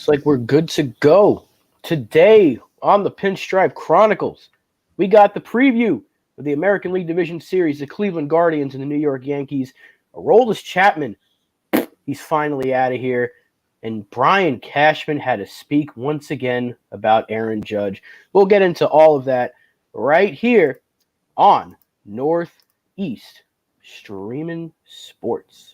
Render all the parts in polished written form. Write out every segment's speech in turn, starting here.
Looks like we're good to go. Today on the Pinstripe Chronicles, we got the preview of the American League Division Series, the Cleveland Guardians and the New York Yankees. Aroldis Chapman, he's finally out of here. And Brian Cashman had to speak once again about Aaron Judge. We'll get into all of that right here on Northeast Streaming Sports.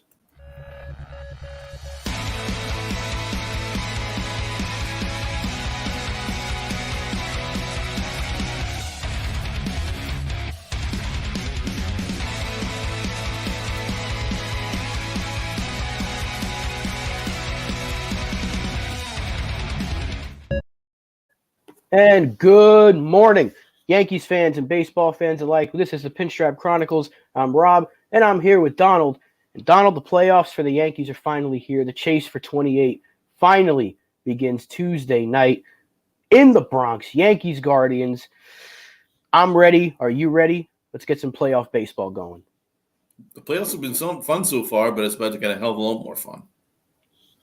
And good morning, Yankees fans and baseball fans alike. This is the Pinstripe Chronicles. I'm Rob, and I'm here with Donald. And Donald, the playoffs for the Yankees are finally here. The chase for 28 finally begins Tuesday night in the Bronx. Yankees Guardians. I'm ready. Are you ready? Let's get some playoff baseball going. The playoffs have been so fun so far, but it's about to get a hell of a lot more fun.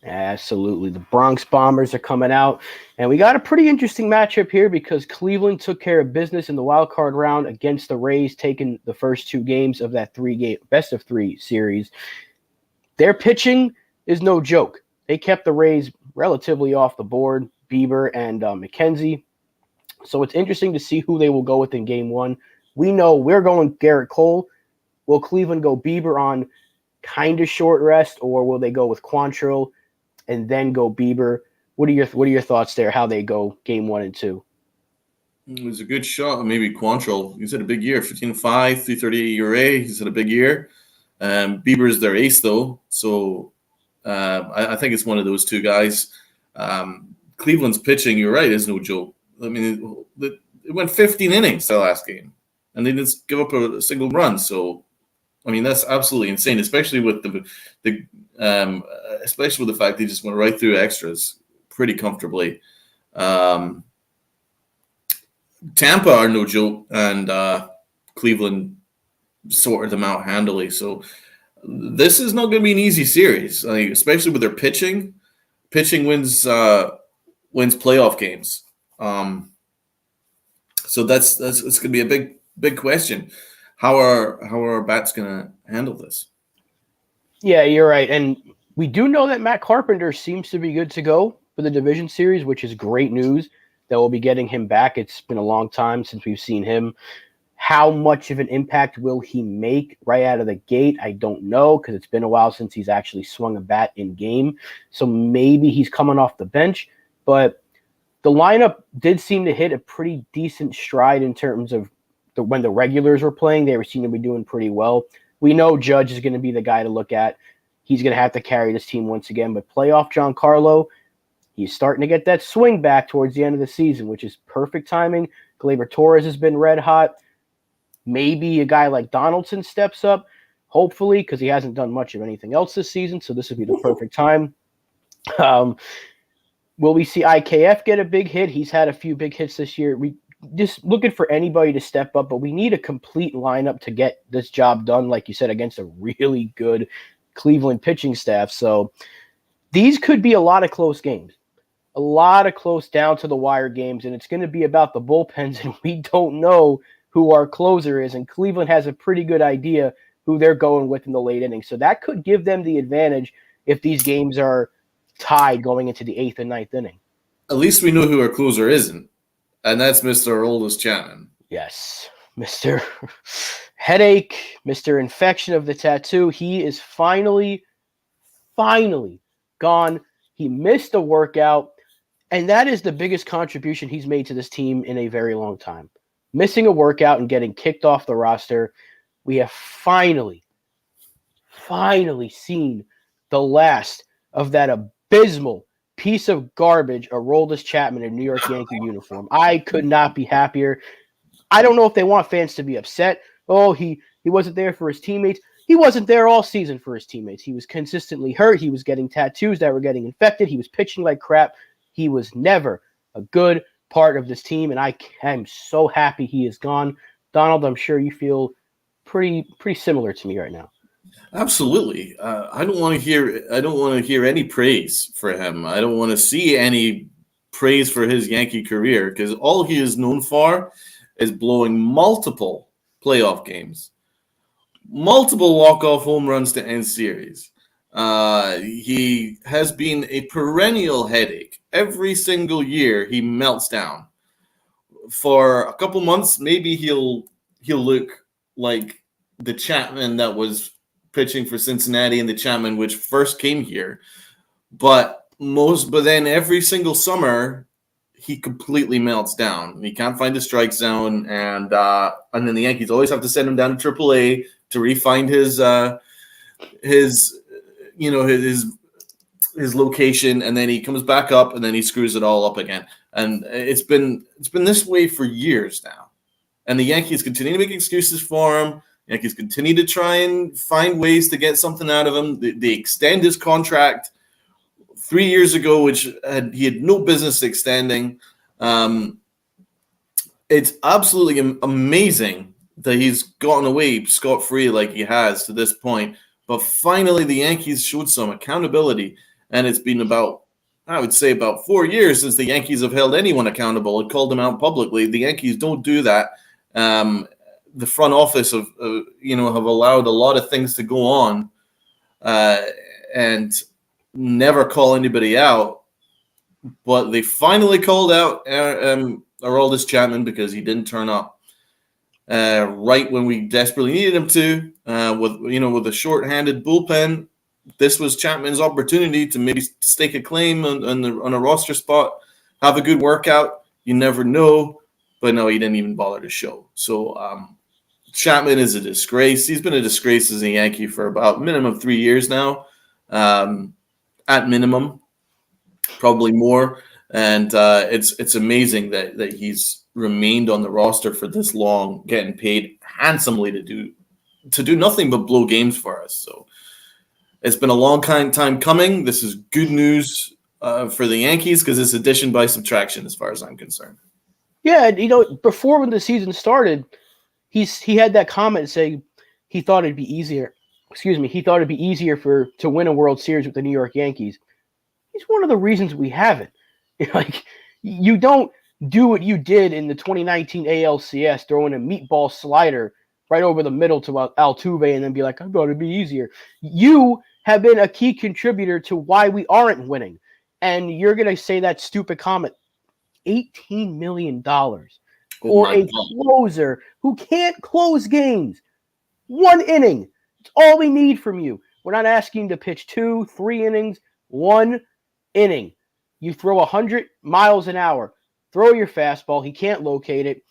Absolutely. The Bronx Bombers are coming out. And we got a pretty interesting matchup here because Cleveland took care of business in the wild card round against the Rays, taking the first two games of that three-game best-of-3 series. Their pitching is no joke. They kept the Rays relatively off the board, Bieber and McKenzie. So it's interesting to see who they will go with in game one. We know we're going Garrett Cole. Will Cleveland go Bieber on kind of short rest, or will they go with Quantrill and then go Bieber? What are your thoughts there, how they go game 1 and 2? It was a good shot. Maybe Quantrill. He's had a big year, 15-5, 338 ERA. He's had a big year. Bieber is their ace, though. So I think it's one of those two guys. Cleveland's pitching, you're right, is no joke. I mean, it went 15 innings the last game, and they didn't give up a single run. So, I mean, that's absolutely insane, especially with especially with the fact they just went right through extras pretty comfortably. Tampa are no joke, and Cleveland sorted them out handily. So this is not going to be an easy series, especially with their pitching. Pitching wins playoff games. So that's going to be a big question. How are our bats going to handle this? Yeah, you're right. And we do know that Matt Carpenter seems to be good to go for the division series, which is great news that we'll be getting him back. It's been a long time since we've seen him. How much of an impact will he make right out of the gate? I don't know, because it's been a while since he's actually swung a bat in game. So maybe he's coming off the bench. But the lineup did seem to hit a pretty decent stride in terms of when the regulars were playing. They seem to be doing pretty well. We know Judge is going to be the guy to look at. He's going to have to carry this team once again. But playoff Giancarlo, he's starting to get that swing back towards the end of the season, which is perfect timing. Gleyber Torres has been red hot. Maybe a guy like Donaldson steps up, hopefully, because he hasn't done much of anything else this season. So this would be the perfect time. Will we see IKF get a big hit? He's had a few big hits this year. We just looking for anybody to step up, but we need a complete lineup to get this job done, like you said, against a really good Cleveland pitching staff. So these could be a lot of close games, a lot of close down to the wire games, and it's going to be about the bullpens, and we don't know who our closer is, and Cleveland has a pretty good idea who they're going with in the late innings. So that could give them the advantage if these games are tied going into the 8th and 9th inning. At least we know who our closer isn't, and that's Mr. Aroldis Chapman. Yes, Mr. Headache, Mr. Infection of the Tattoo. He is finally gone. He missed a workout, and that is the biggest contribution he's made to this team in a very long time. Missing a workout and getting kicked off the roster. We have finally seen the last of that abysmal piece of garbage, Aroldis Chapman in New York Yankee uniform. I could not be happier. I don't know if they want fans to be upset. Oh, he wasn't there for his teammates. He wasn't there all season for his teammates. He was consistently hurt. He was getting tattoos that were getting infected. He was pitching like crap. He was never a good part of this team, and I am so happy he is gone. Donald, I'm sure you feel pretty similar to me right now. Absolutely. I don't want to hear. I don't want to hear any praise for him. I don't want to see any praise for his Yankee career because all he is known for is blowing multiple playoff games, multiple walk-off home runs to end series. He has been a perennial headache. Every single year, he melts down. For a couple months, maybe he'll look like the Chapman that was pitching for Cincinnati and the Chapman which first came here. But then every single summer he completely melts down. He can't find the strike zone, and then the Yankees always have to send him down to AAA to refine his his location, and then he comes back up, and then he screws it all up again. And it's been this way for years now. And the Yankees continue to make excuses for him. The Yankees continue to try and find ways to get something out of him. They extend his contract 3 years ago, which he had no business extending. It's absolutely amazing that he's gotten away scot-free like he has to this point. But finally, the Yankees showed some accountability. And it's been about 4 years since the Yankees have held anyone accountable and called them out publicly. The Yankees don't do that. The front office have allowed a lot of things to go on and never call anybody out. But they finally called out Aroldis Chapman because he didn't turn up right when we desperately needed him to. With a short-handed bullpen, this was Chapman's opportunity to maybe stake a claim on a roster spot, have a good workout. You never know, but no, he didn't even bother to show. So Chapman is a disgrace. He's been a disgrace as a Yankee for about minimum 3 years now, at minimum, probably more. And it's amazing that he's remained on the roster for this long, getting paid handsomely to do nothing but blow games for us. So it's been a long time coming. This is good news for the Yankees because it's addition by subtraction as far as I'm concerned. Yeah, before when the season started, he had that comment saying he thought it'd be easier. He thought it'd be easier to win a World Series with the New York Yankees. He's one of the reasons we haven't. Like, you don't do what you did in the 2019 ALCS, throwing a meatball slider right over the middle to Altuve and then be like, I thought it'd be easier. You have been a key contributor to why we aren't winning. And you're going to say that stupid comment. $18 million for a closer who can't close games. 1 inning. It's all we need from you. We're not asking you to pitch 2, 3 innings, 1 inning. You throw 100 miles an hour. Throw your fastball. He can't locate it.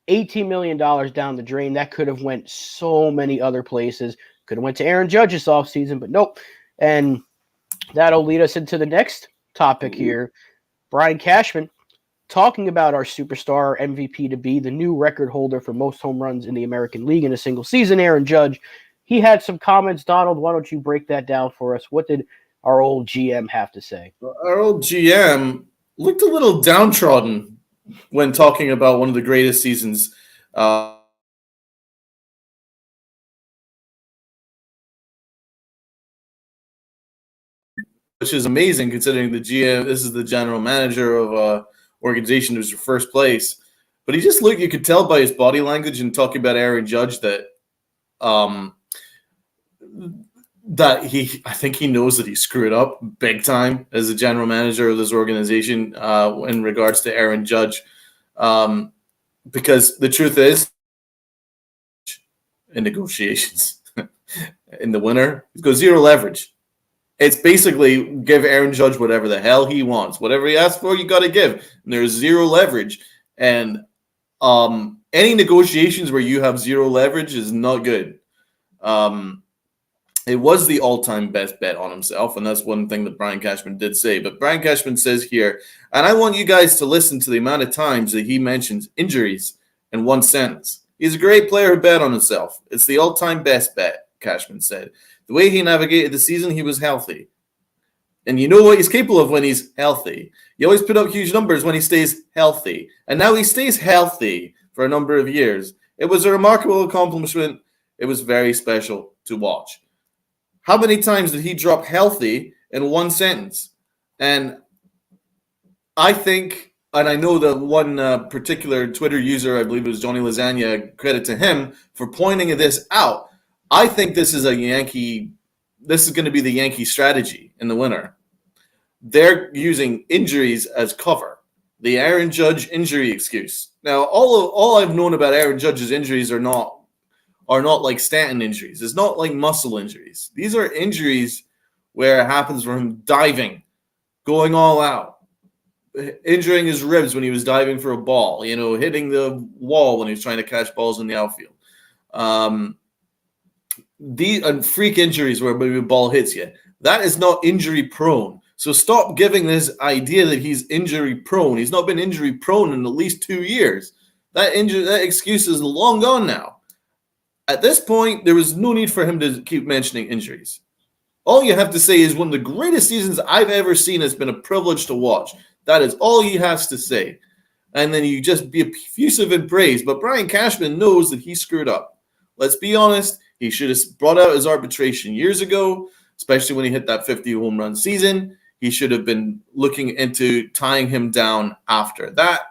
$18 million down the drain. That could have went so many other places. Could have went to Aaron Judge this offseason, but nope. And that'll lead us into the next topic here. Brian Cashman talking about our superstar MVP to be the new record holder for most home runs in the American League in a single season, Aaron Judge. He had some comments. Donald, why don't you break that down for us? What did our old GM have to say? Our old GM looked a little downtrodden when talking about one of the greatest seasons which is amazing considering the GM, this is the general manager of an organization who's in first place. But you could tell by his body language and talking about Aaron Judge that I think he knows that he screwed up big time as the general manager of this organization in regards to Aaron Judge. Because the truth is, in negotiations, in the winter, he's got zero leverage. It's basically give Aaron Judge whatever the hell he wants. Whatever he asks for, you got to give. And there's zero leverage. And any negotiations where you have zero leverage is not good. It was the all-time best bet on himself, and that's one thing that Brian Cashman did say. But Brian Cashman says here, and I want you guys to listen to the amount of times that he mentions injuries in one sentence. He's a great player who bet on himself. It's the all-time best bet, Cashman said. The way he navigated the season, he was healthy. And you know what he's capable of when he's healthy. He always put up huge numbers when he stays healthy. And now he stays healthy for a number of years. It was a remarkable accomplishment. It was very special to watch. How many times did he drop healthy in one sentence? And I think, and I know that one particular Twitter user, I believe it was Johnny Lasagna, credit to him for pointing this out. I think this is this is going to be the Yankee strategy in the winter. They're using injuries as cover. The Aaron Judge injury excuse. Now, all I've known about Aaron Judge's injuries are not like Stanton injuries. It's not like muscle injuries. These are injuries where it happens from diving, going all out, injuring his ribs when he was diving for a ball, hitting the wall when he was trying to catch balls in the outfield. These freak injuries where maybe a ball hits you. That is not injury prone. So stop giving this idea that he's injury prone. He's not been injury prone in at least 2 years. That excuse is long gone now. At this point, there was no need for him to keep mentioning injuries. All you have to say is one of the greatest seasons I've ever seen. Has been a privilege to watch. That is all he has to say. And then you just be effusive in praise. But Brian Cashman knows that he screwed up. Let's be honest. He should have brought out his arbitration years ago, especially when he hit that 50 home run season. He should have been looking into tying him down after that.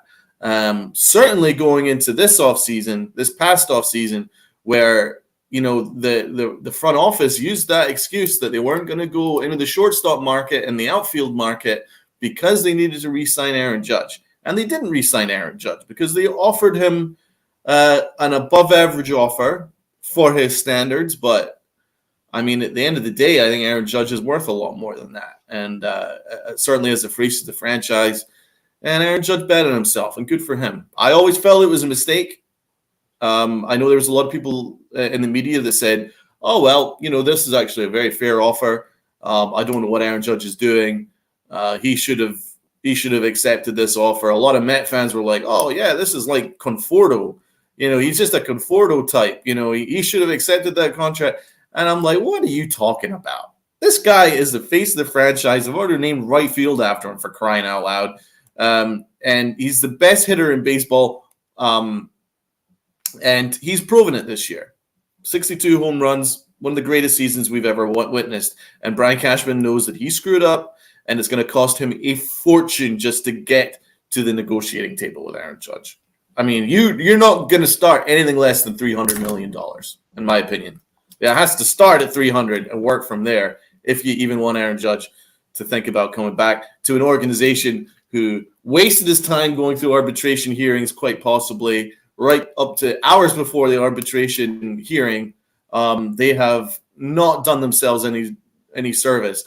Certainly going into this past offseason, where the front office used that excuse that they weren't going to go into the shortstop market and the outfield market because they needed to re-sign Aaron Judge. And they didn't re-sign Aaron Judge because they offered him an above-average offer for his standards. But, I mean, at the end of the day, I think Aaron Judge is worth a lot more than that. And certainly as a face of the franchise. And Aaron Judge bet on himself, and good for him. I always felt it was a mistake. I know there was a lot of people in the media that said, oh, well, this is actually a very fair offer. I don't know what Aaron Judge is doing. He should have accepted this offer. A lot of Met fans were like, oh, yeah, this is like Conforto. He's just a Conforto type. He should have accepted that contract. And I'm like, what are you talking about? This guy is the face of the franchise. I've already named right field after him, for crying out loud. And he's the best hitter in baseball. And he's proven it this year. 62 home runs, one of the greatest seasons we've ever witnessed. And Brian Cashman knows that he screwed up, and it's going to cost him a fortune just to get to the negotiating table with Aaron Judge. I mean, you're not going to start anything less than $300 million, in my opinion. It has to start at 300 and work from there if you even want Aaron Judge to think about coming back to an organization who wasted his time going through arbitration hearings, quite possibly, right up to hours before the arbitration hearing. They have not done themselves any service.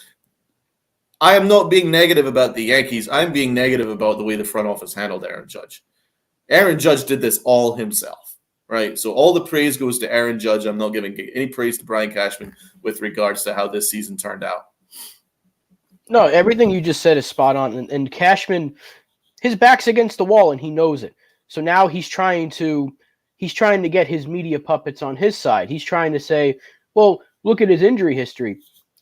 I am not being negative about the Yankees. I'm being negative about the way the front office handled Aaron Judge. Aaron Judge did this all himself, right? So all the praise goes to Aaron Judge. I'm not giving any praise to Brian Cashman with regards to how this season turned out. No, everything you just said is spot on. And Cashman, his back's against the wall, and he knows it. So now he's trying to get his media puppets on his side. He's trying to say, well, look at his injury history.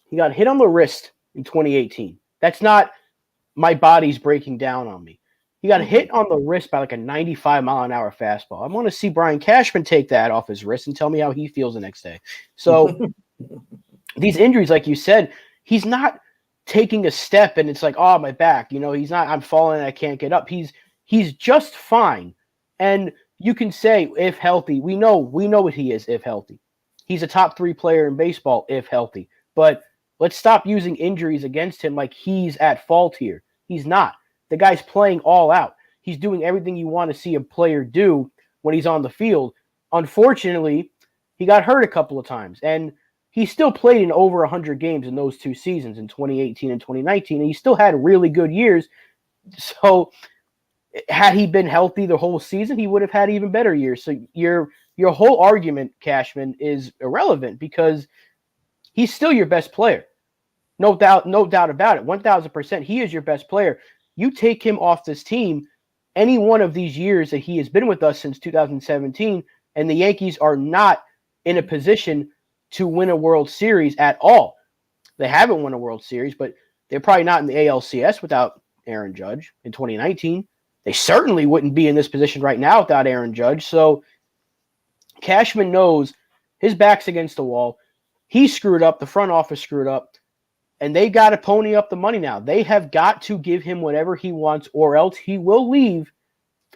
He got hit on the wrist in 2018. That's not my body's breaking down on me. He got hit on the wrist by like a 95-mile-an-hour fastball. I want to see Brian Cashman take that off his wrist and tell me how he feels the next day. So these injuries, like you said, he's not taking a step and it's like, oh, my back. He's not, I'm falling and I can't get up. He's just fine. And you can say, if healthy, we know what he is if healthy. He's a top 3 player in baseball if healthy. But let's stop using injuries against him like he's at fault here. He's not. The guy's playing all out. He's doing everything you want to see a player do when he's on the field. Unfortunately, he got hurt a couple of times. And he still played in over 100 games in those 2 seasons, in 2018 and 2019. And he still had really good years. So had he been healthy the whole season, he would have had even better years. So your whole argument, Cashman, is irrelevant because he's still your best player. No doubt about it. 1,000%. He is your best player. You take him off this team any one of these years that he has been with us since 2017, and the Yankees are not in a position to win a World Series at all. They haven't won a World Series, but they're probably not in the ALCS without Aaron Judge in 2019. They certainly wouldn't be in this position right now without Aaron Judge. So Cashman knows his back's against the wall. he screwed up. The front office screwed up. And they got to pony up the money now. They have got to give him whatever he wants, or else he will leave,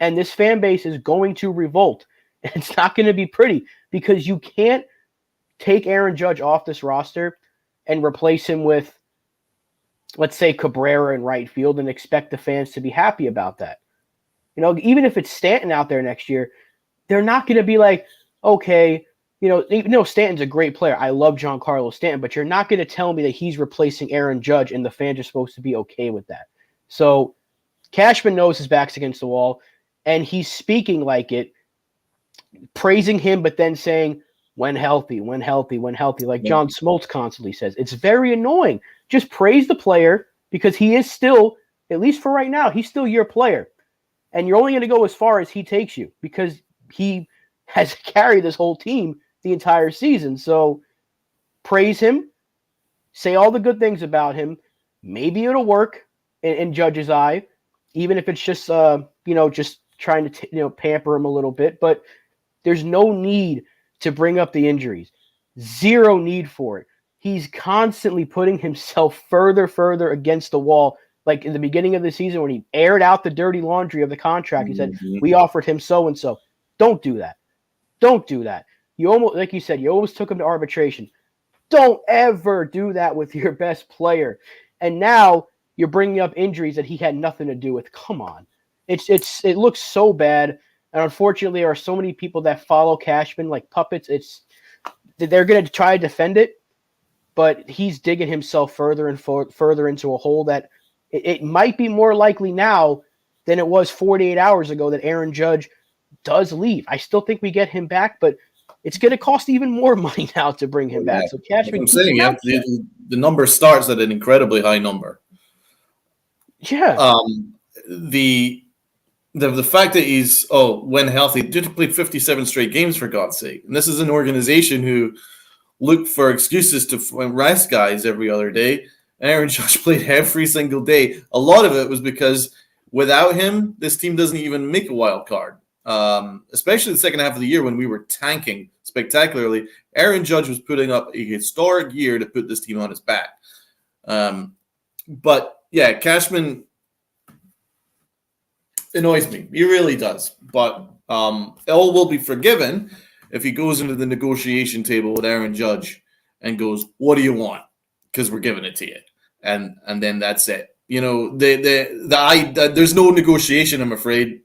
and this fan base is going to revolt. And it's not going to be pretty because you can't take Aaron Judge off this roster and replace him with, let's say, Cabrera in right field and expect the fans to be happy about that. Even if it's Stanton out there next year, they're not going to be like, okay, even though Stanton's a great player, I love Giancarlo Stanton, but you're not going to tell me that he's replacing Aaron Judge and the fans are supposed to be okay with that. So Cashman knows his back's against the wall, and he's speaking like it, praising him, but then saying, when healthy, like John Smoltz constantly says. It's very annoying. Just praise the player because he is still, at least for right now, he's still your player. And you're only going to go as far as he takes you because he has carried this whole team the entire season. So praise him, say all the good things about him. Maybe it'll work in Judge's eye, even if it's just, just trying to, pamper him a little bit. But there's no need to bring up the injuries. Zero need for it. He's constantly putting himself further against the wall. Like in the beginning of the season when he aired out the dirty laundry of the contract, he said, we offered him so-and-so. Don't do that. Don't do that. You almost, like you said, you almost took him to arbitration. Don't ever do that with your best player. And now you're bringing up injuries that he had nothing to do with. Come on. It looks so bad. And unfortunately, there are so many people that follow Cashman like puppets. They're going to try to defend it, but he's digging himself further and further into a hole that it might be more likely now than it was 48 hours ago that Aaron Judge does leave. I still think we get him back, but it's going to cost even more money now to bring him back. So Cashman, I'm saying the number starts at an incredibly high number. Yeah. The fact that he's when healthy, did play 57 straight games for God's sake, and this is an organization who look for excuses to rest guys every other day. Aaron Judge played every single day. A lot of it was because without him, this team doesn't even make a wild card. Especially the second half of the year when we were tanking spectacularly. Aaron Judge was putting up a historic year to put this team on his back. But yeah, Cashman annoys me. He really does. But all will be forgiven if he goes into the negotiation table with Aaron Judge and goes, "What do you want?" Because we're giving it to you, and then that's it. There's no negotiation. I'm afraid.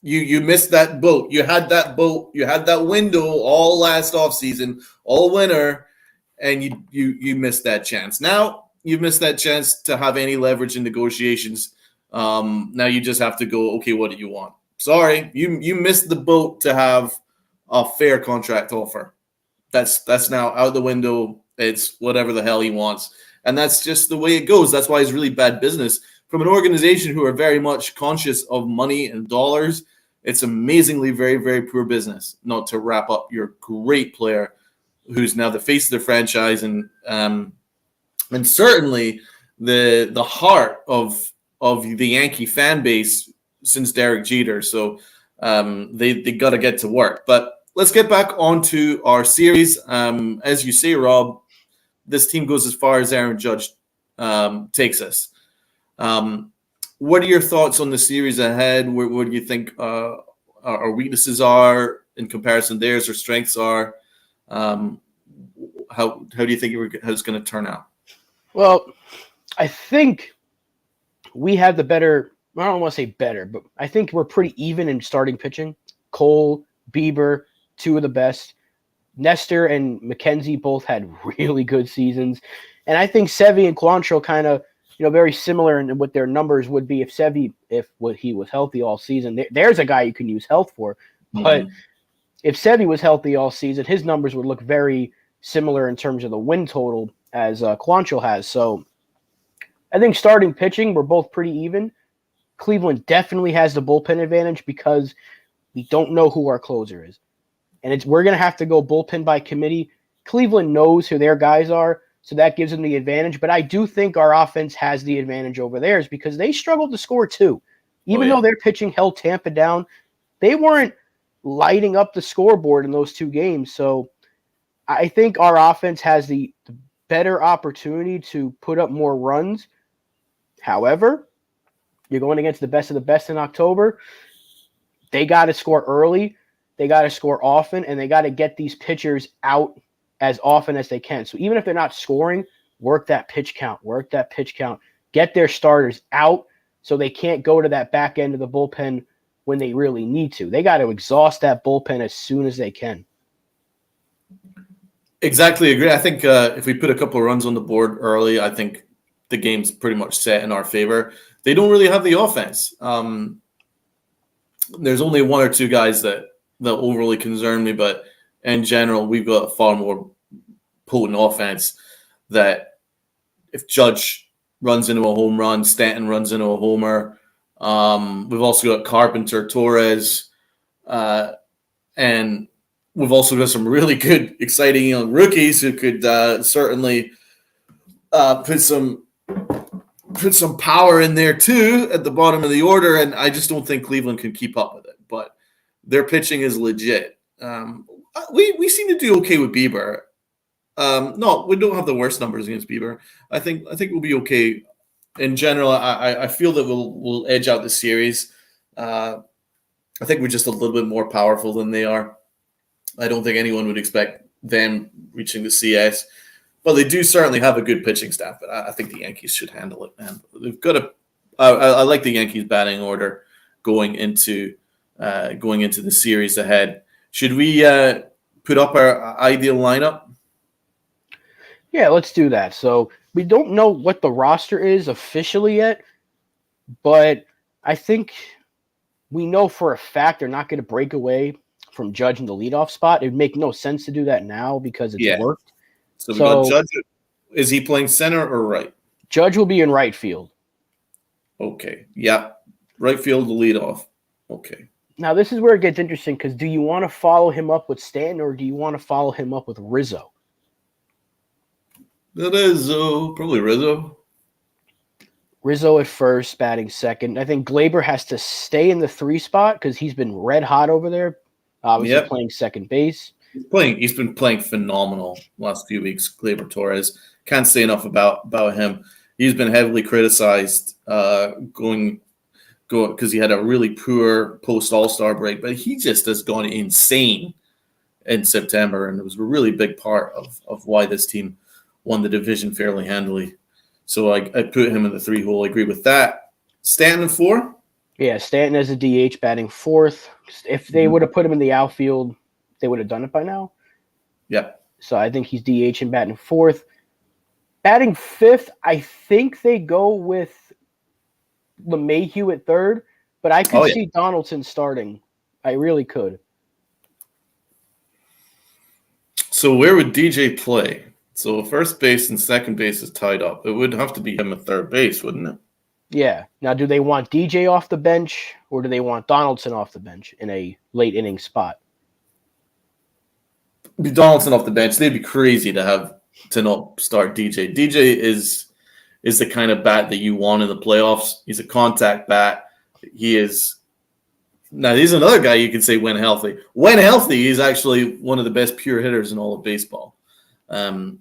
You missed that boat. You had that boat. You had that window all last offseason, all winter, and you missed that chance. Now you've missed that chance to have any leverage in negotiations. Now you just have to go, okay, what do you want? Sorry, you missed the boat to have a fair contract offer. That's now out the window. It's whatever the hell he wants. And that's just the way it goes. That's why it's really bad business. From an organization who are very much conscious of money and dollars, it's amazingly very, very poor business not to wrap up your great player who's now the face of the franchise and certainly the heart of the Yankee fan base since Derek Jeter. So they got to get to work. But let's get back onto our series. As you say, Rob, this team goes as far as Aaron Judge takes us. What are your thoughts on the series ahead? Where do you think our weaknesses are in comparison to theirs, or strengths are? How do you think it's going to turn out? Well, I think we have the better. I don't want to say better, but I think we're pretty even in starting pitching. Cole, Bieber, two of the best. Nestor and McKenzie both had really good seasons. And I think Sevy and Quantrill kind of, very similar in what their numbers would be if he was healthy all season. There's a guy you can use health for. But if Sevy was healthy all season, his numbers would look very similar in terms of the win total as Quantrill has. So I think starting pitching, we're both pretty even. Cleveland definitely has the bullpen advantage because we don't know who our closer is. And we're going to have to go bullpen by committee. Cleveland knows who their guys are, so that gives them the advantage. But I do think our offense has the advantage over theirs because they struggled to score too. Even though their pitching held Tampa down, they weren't lighting up the scoreboard in those two games. So I think our offense has the better opportunity to put up more runs. However, you're going against the best of the best in October. They got to score early, they got to score often, and they got to get these pitchers out as often as they can. So even if they're not scoring, work that pitch count, get their starters out so they can't go to that back end of the bullpen when they really need to. They got to exhaust that bullpen as soon as they can. Exactly agree. I think if we put a couple of runs on the board early, I think the game's pretty much set in our favor. They don't really have the offense. There's only one or two guys that overly concern me, but in general, we've got a far more potent offense that if Judge runs into a home run, Stanton runs into a homer. We've also got Carpenter, Torres, and we've also got some really good, exciting young rookies who could certainly put some power in there too at the bottom of the order. And I just don't think Cleveland can keep up with it. But their pitching is legit. We seem to do okay with Bieber. No, we don't have the worst numbers against Bieber. I think we'll be okay. In general, I feel that we'll edge out the series. I think we're just a little bit more powerful than they are. I don't think anyone would expect them reaching the CS, but they do certainly have a good pitching staff. But I think the Yankees should handle it, man. They've got a. I like the Yankees batting order going into the series ahead. Should we put up our ideal lineup? Yeah, let's do that. So we don't know what the roster is officially yet, but I think we know for a fact they're not going to break away from Judge in the leadoff spot. It would make no sense to do that now because it's worked. So we got Judge. Is he playing center or right? Judge will be in right field. Okay. Yeah. Right field, the leadoff. Okay. Now, this is where it gets interesting because do you want to follow him up with Stanton or do you want to follow him up with Rizzo? Rizzo. Probably Rizzo. Rizzo at first, batting second. I think Glaber has to stay in the 3 spot because he's been red hot over there. Obviously playing second base. He's been playing phenomenal last few weeks. Glaber Torres. Can't say enough about him. He's been heavily criticized going because he had a really poor post All-Star break, but he just has gone insane in September, and it was a really big part of why this team won the division fairly handily. So I put him in the 3 hole. I agree with that. Stanton 4? Yeah, Stanton as a DH batting 4th. If they would have put him in the outfield, they would have done it by now. Yeah. So I think he's DH and batting 4th. Batting 5th, I think they go with LeMahieu at 3rd, but I could see Donaldson starting. I really could. So where would DJ play? So first base and second base is tied up. It would have to be him at third base, wouldn't it? Yeah. Now, do they want DJ off the bench or do they want Donaldson off the bench in a late inning spot? Be Donaldson off the bench. They'd be crazy to not start DJ. DJ is the kind of bat that you want in the playoffs. He's a contact bat. He's another guy you can say when healthy. When healthy, he's actually one of the best pure hitters in all of baseball. And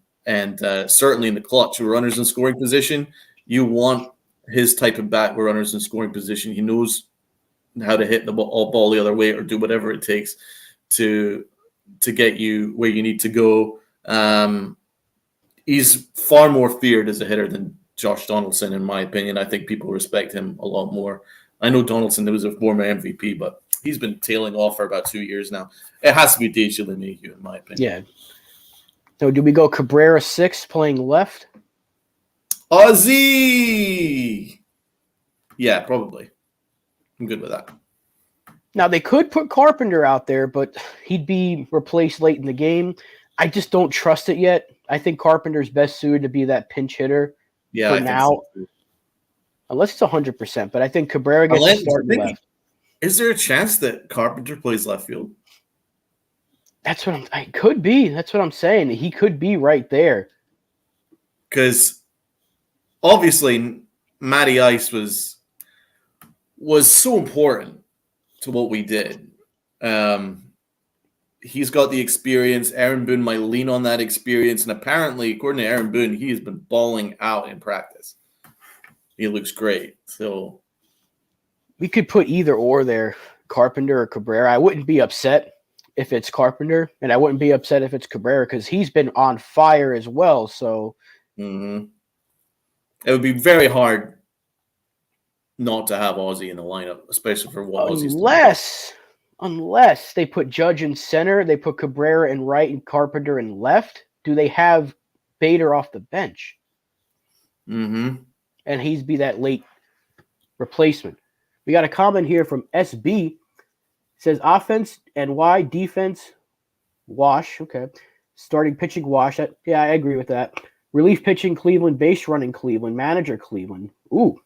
certainly in the clutch with runners in scoring position, you want his type of bat with runners in scoring position. He knows how to hit the ball the other way or do whatever it takes to get you where you need to go. He's far more feared as a hitter than Josh Donaldson, in my opinion. I think people respect him a lot more. I know Donaldson was a former MVP, but he's been tailing off for about 2 years now. It has to be DJ LeMahieu, in my opinion. Yeah. So do we go Cabrera 6 playing left? Ozzy! Yeah, probably. I'm good with that. Now, they could put Carpenter out there, but he'd be replaced late in the game. I just don't trust it yet. I think Carpenter's best suited to be that pinch hitter for now. So. Unless it's 100%, but I think Cabrera gets to start left. Is there a chance that Carpenter plays left field? That's what I could be. That's what I'm saying. He could be right there. Because obviously Matty Ice was so important to what we did. he's got the experience. Aaron Boone might lean on that experience. And apparently, according to Aaron Boone, he has been balling out in practice. He looks great. So we could put either or there, Carpenter or Cabrera. I wouldn't be upset if it's Carpenter, and I wouldn't be upset if it's Cabrera because he's been on fire as well. So it would be very hard not to have Ozzy in the lineup, especially for what Ozzy's doing. Unless they put Judge in center, they put Cabrera in right and Carpenter in left. Do they have Bader off the bench? And he's be that late replacement. We got a comment here from SB. It says offense and Y, defense wash. Okay. Starting pitching wash. Yeah, I agree with that. Relief pitching Cleveland, base running Cleveland, manager Cleveland. Ooh.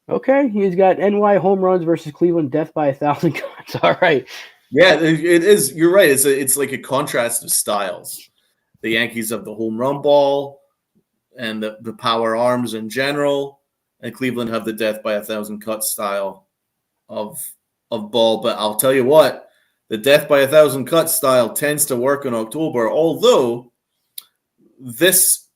Okay, he's got NY home runs versus Cleveland death by 1,000 cuts. All right. Yeah, it is. You're right. It's like a contrast of styles. The Yankees have the home run ball and the power arms in general, and Cleveland have the death by 1,000 cuts style of ball. But I'll tell you what, the death by 1,000 cuts style tends to work in October, although this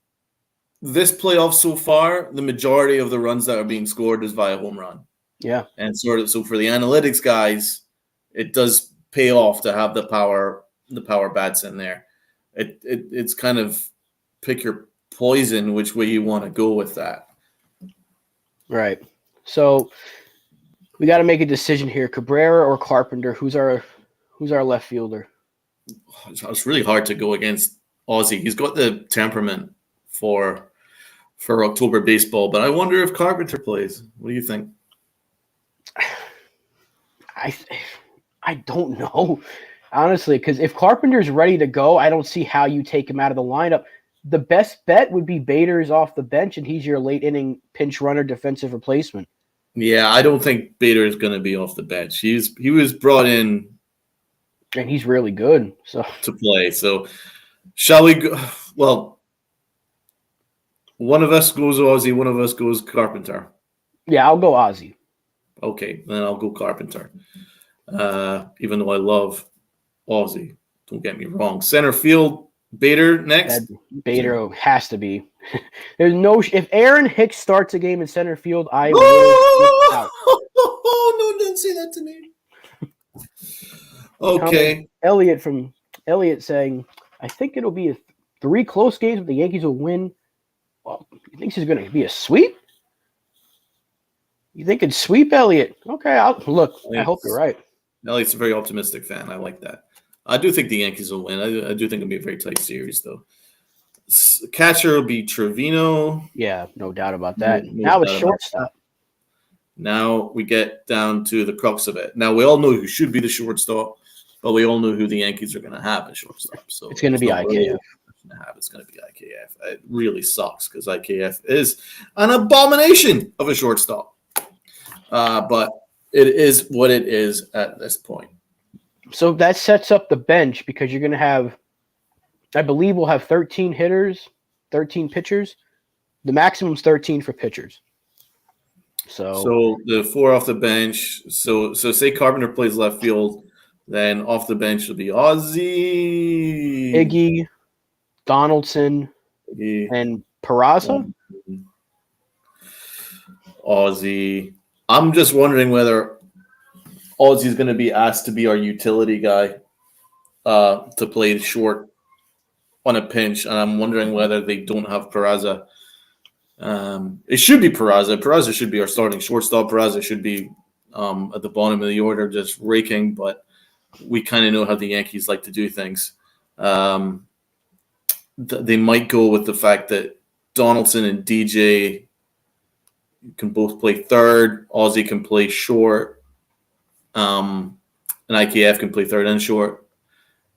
playoff so far, the majority of the runs that are being scored is via home run. Yeah. And so for the analytics guys, it does pay off to have the power bats in there. It's kind of pick your poison which way you want to go with that. Right. So we got to make a decision here, Cabrera or Carpenter. Who's our left fielder? It's really hard to go against Ozzy. He's got the temperament for October baseball, but I wonder if Carpenter plays. What do you think? I don't know, honestly, because if Carpenter's ready to go, I don't see how you take him out of the lineup. The best bet would be Bader's off the bench, and he's your late inning pinch runner defensive replacement. Yeah, I don't think Bader is going to be off the bench. He was brought in, and he's really good to play. So shall we go? Well, one of us goes Ozzy, one of us goes Carpenter. Yeah, I'll go Ozzy. Okay, then I'll go Carpenter. Even though I love Ozzy, don't get me wrong. Center field, Bader next. Bader has to be. There's no. If Aaron Hicks starts a game in center field, I will out. Oh no! Don't say that to me. Okay. Elliot saying, I think it'll be 3 close games, but the Yankees will win. Well, you think it's going to be a sweep? You think it's sweep, Elliot? Okay, I hope you're right. Elliot's a very optimistic fan. I like that. I do think the Yankees will win. I do think it'll be a very tight series, though. Catcher will be Trevino. Yeah, no doubt about that. Now it's shortstop. Now we get down to the crux of it. Now we all know who should be the shortstop, but we all know who the Yankees are going to have as shortstop. So it's going to be IKF. It's going to be IKF. It really sucks because IKF is an abomination of a shortstop. But it is what it is at this point. So that sets up the bench because you're going to have, I believe we'll have 13 hitters, 13 pitchers. The maximum's 13 for pitchers. So the 4 off the bench. So say Carpenter plays left field, then off the bench will be Ozzy, Iggy, Donaldson, and Peraza. Ozzy. I'm just wondering whether Ozzy's going to be asked to be our utility guy to play short on a pinch, and I'm wondering whether they don't have Peraza. It should be Peraza. Peraza should be our starting shortstop. Peraza should be at the bottom of the order, just raking, but we kind of know how the Yankees like to do things. They might go with the fact that Donaldson and DJ can both play third. Ozzy can play short. And IKF can play third and short.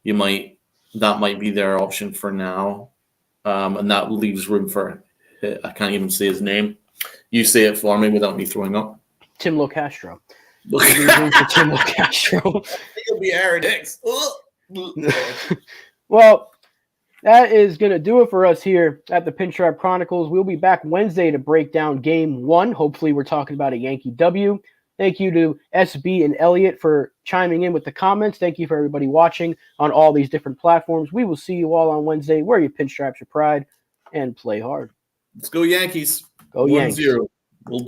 That might be their option for now. And that leaves room for, I can't even say his name. You say it for me without me throwing up. Tim Locastro. Tim Locastro. I think it'll be Aaron Hicks. Well, that is going to do it for us here at the Pinstripe Chronicles. We'll be back Wednesday to break down Game 1. Hopefully we're talking about a Yankee W. Thank you to SB and Elliot for chiming in with the comments. Thank you for everybody watching on all these different platforms. We will see you all on Wednesday. Wear your pinstripes, your pride, and play hard. Let's go Yankees. Go Yanks. 1-0. We'll